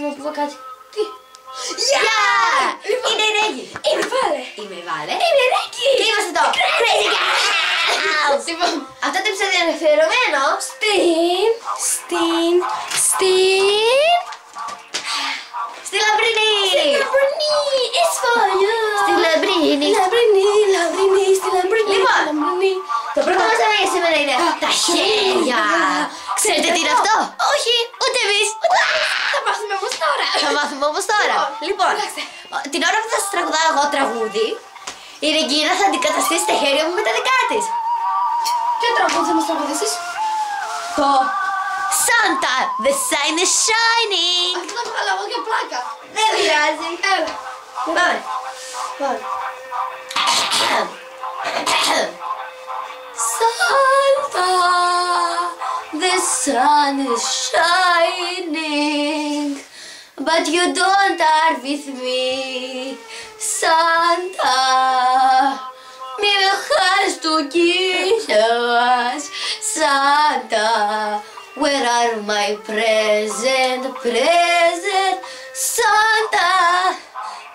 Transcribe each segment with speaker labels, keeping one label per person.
Speaker 1: να μου πω κάτι.
Speaker 2: Τι?
Speaker 1: Γεια!
Speaker 2: Λοιπόν,
Speaker 1: Είναι η Ρέγγι.
Speaker 2: Είμαι η Βάλε.
Speaker 1: Είμαι η Βάλε.
Speaker 2: Είμαι η Ρέγγι.
Speaker 1: Και είμαστε το Crazy Girls.
Speaker 2: Λοιπόν,
Speaker 1: Αυτό το επεισόδιο είναι αφιερωμένο στη Λαμπρινή.
Speaker 2: it's for you.
Speaker 1: Στη Λαμπρινή.
Speaker 2: Στη Λαμπρινή.
Speaker 1: Λοιπόν, το πρώτο μας θέμα για σήμερα είναι τα χέρια. Ξέρετε τι είναι αυτό?
Speaker 2: Όχι.
Speaker 1: Ούτε εμείς.
Speaker 2: Θα μάθουμε όμως τώρα.
Speaker 1: Θα μάθουμε όμως τώρα. Λοιπόν,
Speaker 2: κοιτάξτε.
Speaker 1: την ώρα που θα σας τραγουδάω εγώ τραγούδι, η Ρεγκίνα θα αντικαταστήσει τα χέρια μου με τα δικά της.
Speaker 2: Ποιο τραγούδι θα μας τραγουδήσεις?
Speaker 1: Το Santa, the sign is shining.
Speaker 2: Αυτό το βγάλω εγώ για πλάκα.
Speaker 1: Δεν πειράζει.
Speaker 2: Έλα.
Speaker 1: Πάμε.
Speaker 2: Πάμε.
Speaker 1: Santa, the sun is shining, but you don't are with me. Santa, mir hast du kisses. Santa, where are my present? Santa,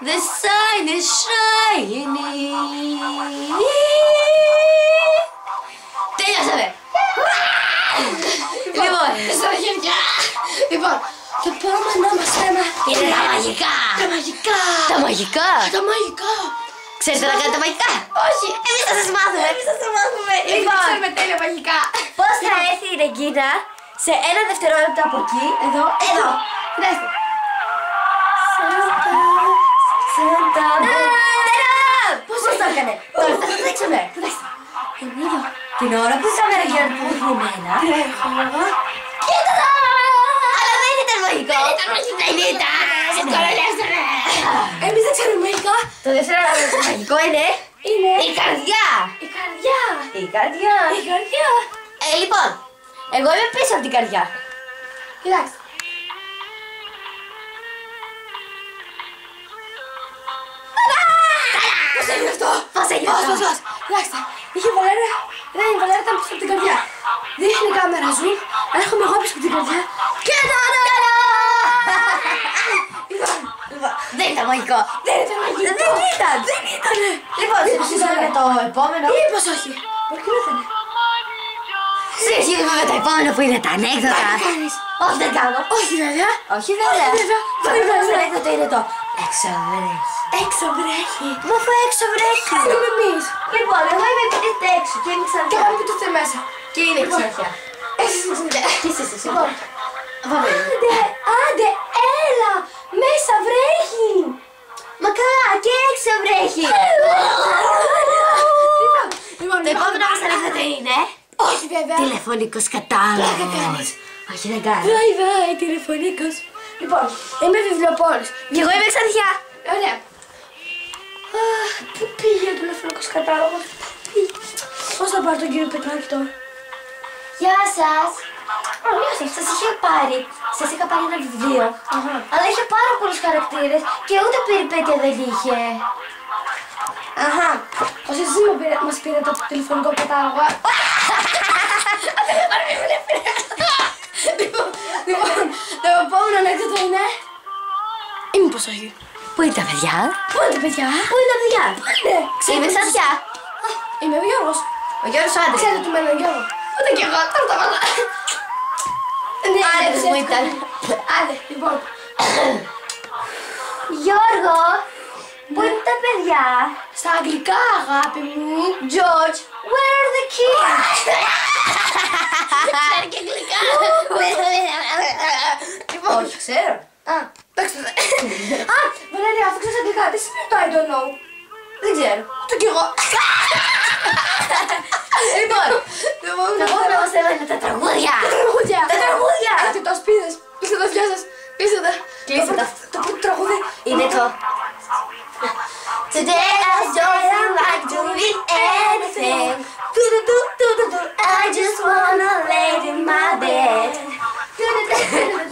Speaker 1: the sun is shining. Τελειώσαμε! Λοιπόν,
Speaker 2: Στα χέρια. Λοιπόν, το επόμενο μας θέμα
Speaker 1: είναι τα μαγικά!
Speaker 2: τα μαγικά.
Speaker 1: Τα μαγικά!
Speaker 2: Τα μαγικά.
Speaker 1: Ξέρετε να κάνετε μαγικά?
Speaker 2: Όχι.
Speaker 1: Εμείς θα σας μάθουμε!
Speaker 2: Εμείς θα το μάθουμε. Εμείς
Speaker 1: Λοιπόν.
Speaker 2: ξέρουμε τέλεια μαγικά.
Speaker 1: Πώς θα έρθει η Ρεγκίνα σε 1 δευτερόλεπτο από εκεί,
Speaker 2: Εδώ.
Speaker 1: εδώ!
Speaker 2: Κοιτάξτε.
Speaker 1: Σάντα! Πώς το έκανε? Τώρα θα το δείξουμε!
Speaker 2: Κοιτάξτε. Είναι εδώ.
Speaker 1: Την ώρα που η κάμερα γύρω που δείχνει εμένα.
Speaker 2: Τρέχω.
Speaker 1: Κοίτα! Αλλά δεν ήταν μαγικό!
Speaker 2: Ήταν μαγικό.
Speaker 1: Δεν ήταν!
Speaker 2: Κορολεύσανε. Εμείς δεν ξέρουμε μαγικά.
Speaker 1: Το δεύτερο μαγικό είναι
Speaker 2: Είναι
Speaker 1: η καρδιά!
Speaker 2: η καρδιά.
Speaker 1: Η καρδιά!
Speaker 2: Η καρδιά.
Speaker 1: Λοιπόν, εγώ είμαι πίσω από την καρδιά.
Speaker 2: Κοιτάξτε. Πώς έγινε αυτό?
Speaker 1: Πώς έγινε αυτό?
Speaker 2: Πώς. Κοιτάξτε. Είχε η Βαλέρα. Η Βαλέρα ήταν πίσω από την καρδιά. Δείχνει η κάμερα zoom. Έρχομαι εγώ πίσω από την καρδιά. Και τώρα.
Speaker 1: Δεν ήταν μαγικό!
Speaker 2: Δεν ήταν μαγικό.
Speaker 1: Δεν ήταν!
Speaker 2: Δεν ήταν.
Speaker 1: Λοιπόν, συνεχίζουμε με το επόμενο.
Speaker 2: Τι είπες όχι? Μπορεί και να ήταν.
Speaker 1: Συνεχίζουμε με το επόμενο που είναι τα ανέκδοτα.
Speaker 2: Τι κάνεις?
Speaker 1: Όχι, δεν κάνω.
Speaker 2: Όχι βέβαια.
Speaker 1: Όχι, βέβαια.
Speaker 2: βέβαια.
Speaker 1: Το
Speaker 2: Βέβαια.
Speaker 1: επόμενο ανέκδοτο είναι το έξω βρέχει.
Speaker 2: Έξω βρέχει.
Speaker 1: Μα αφού έξω βρέχει.
Speaker 2: Κάνουμε εμείς.
Speaker 1: Λοιπόν, εγώ είμαι επιτύχτε έξω και είμαι
Speaker 2: Και
Speaker 1: ξανθιά.
Speaker 2: εγώ που το θε μέσα.
Speaker 1: Και είμαι ξανθιά.
Speaker 2: Εσύ είσαι.
Speaker 1: Τι είσαι εσύ?
Speaker 2: Λοιπόν.
Speaker 1: Πάμε.
Speaker 2: Άντε, έλα. Μέσα βρέχει.
Speaker 1: Μα καλά, και έξω βρέχει.
Speaker 2: Λοιπόν,
Speaker 1: Το επόμενο μας ανέκδοτο είναι
Speaker 2: όχι βέβαια.
Speaker 1: τηλεφωνικός
Speaker 2: Πλάκα
Speaker 1: κατάλογος.
Speaker 2: κάνεις.
Speaker 1: Όχι, δεν κάνω.
Speaker 2: Βάει, τηλεφωνικός. Λοιπόν, είμαι βιβλιοπόλης.
Speaker 1: Και εγώ είμαι ξανθιά.
Speaker 2: Ωραία. Αχ, πού πήγε ο τηλεφωνικός κατάλογος? Πώς θα πάρω τον κύριο Πετράκη τώρα?
Speaker 1: Γεια σας.
Speaker 2: Γεια σας.
Speaker 1: Σας είχα πάρει ένα βιβλίο,
Speaker 2: Αχα.
Speaker 1: αλλά είχε πάρα πολλούς χαρακτήρες και ούτε περιπέτεια δεν είχε.
Speaker 2: Αχα. Ως εσείς μας πήρε το τηλεφωνικό κατάλογο. Λοιπόν, το επόμενο ανέκδοτο είναι... Ή μήπως όχι?
Speaker 1: Πού είναι τα παιδιά?
Speaker 2: Πού είναι τα παιδιά?
Speaker 1: Πού είναι τα παιδιά?
Speaker 2: Ναι,
Speaker 1: Είμαι ξανθιά.
Speaker 2: Είμαι ο Γιώργος.
Speaker 1: Ο Γιώργος ο άντρας.
Speaker 2: Ξέρετε του μένω Γιώργο. Ούτε κι εγώ, τώρα τα βάλα. Ναι,
Speaker 1: Άντρας μου ήταν.
Speaker 2: Άντε, λοιπόν.
Speaker 1: Γιώργο, πού είναι τα παιδιά?
Speaker 2: Στα αγγλικά, αγάπη μου.
Speaker 1: George, where are the kids?
Speaker 2: Ξέρει και αγγλικά. Λοιπόν,
Speaker 1: Όχι, ξέρω.
Speaker 2: α, παίξτε. Α, Βαλέρια, αφού ξέρεις αγγλικά, τι σημαίνει το I don't know?
Speaker 1: Δεν ξέρω.
Speaker 2: Ούτε κι εγώ.
Speaker 1: Λοιπόν, το επόμενο μας θέμα είναι τα τραγούδια.
Speaker 2: Τραγούδια.
Speaker 1: Τα τραγούδια.
Speaker 2: Έχετε το σπίδες. Κλείστε τα αυτιά σας. Κλείστε τα.
Speaker 1: Κλείστε τα.
Speaker 2: Το πρώτο τραγούδι
Speaker 1: Είναι το Today I don't feel like doing anything. I just wanna lay in my bed.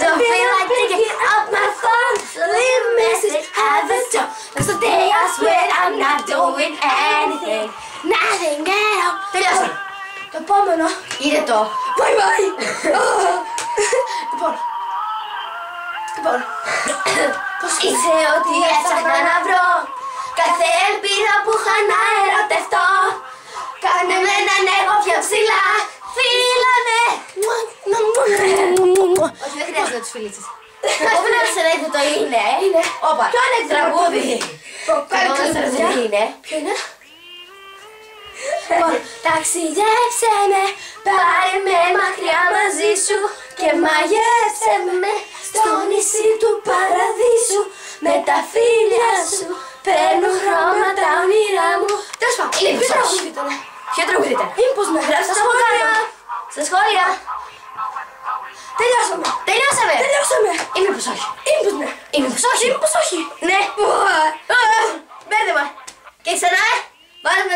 Speaker 1: Don't feel like picking up my phone. Leave a message at the door. 'Cause today I swear I'm not doing anything. Nothing at all. Τελειώσαμε.
Speaker 2: Το επόμενο
Speaker 1: Είναι το
Speaker 2: Bye bye. Λοιπόν, Λοιπόν,
Speaker 1: Πώς είσαι ό,τι έψαχνα να βρω, κάθε ελπίδα που είχα να ερωτευτώ. Κάνε με έναν εγώ πιο ψηλά, φίλανε. Όχι, δεν χρειάζεται να τους φιλήσεις. Εγώ να σε λέει το είναι. Όπα, ποιο είναι τραγούδι.
Speaker 2: ποιο
Speaker 1: είναι.
Speaker 2: ποιο είναι?
Speaker 1: Ταξιδέψε με, πάρε με μακριά μαζί σου και μαγεύσε με στο νησί του παραδείσου. Με τα φίλια σου παίρνουν χρώματα όνειρά μου.
Speaker 2: Τέλος πάντων,
Speaker 1: Είναι
Speaker 2: ποιο
Speaker 1: ψάχη.
Speaker 2: τραγούδι ήταν?
Speaker 1: Ποιο τραγούδι ήταν?
Speaker 2: Μήπως να γράψεις
Speaker 1: Στα
Speaker 2: από
Speaker 1: σχόλια.
Speaker 2: κάτω?
Speaker 1: Στα σχόλια.
Speaker 2: Τελειώσαμε.
Speaker 1: Τελειώσαμε.
Speaker 2: Τελειώσαμε.
Speaker 1: Ή μήπως όχι.
Speaker 2: Ή μήπως ναι.
Speaker 1: Ή μήπως όχι.
Speaker 2: Ή μήπως όχι.
Speaker 1: Ναι. Μπέρδεμα. Και ξανά, βάλουμε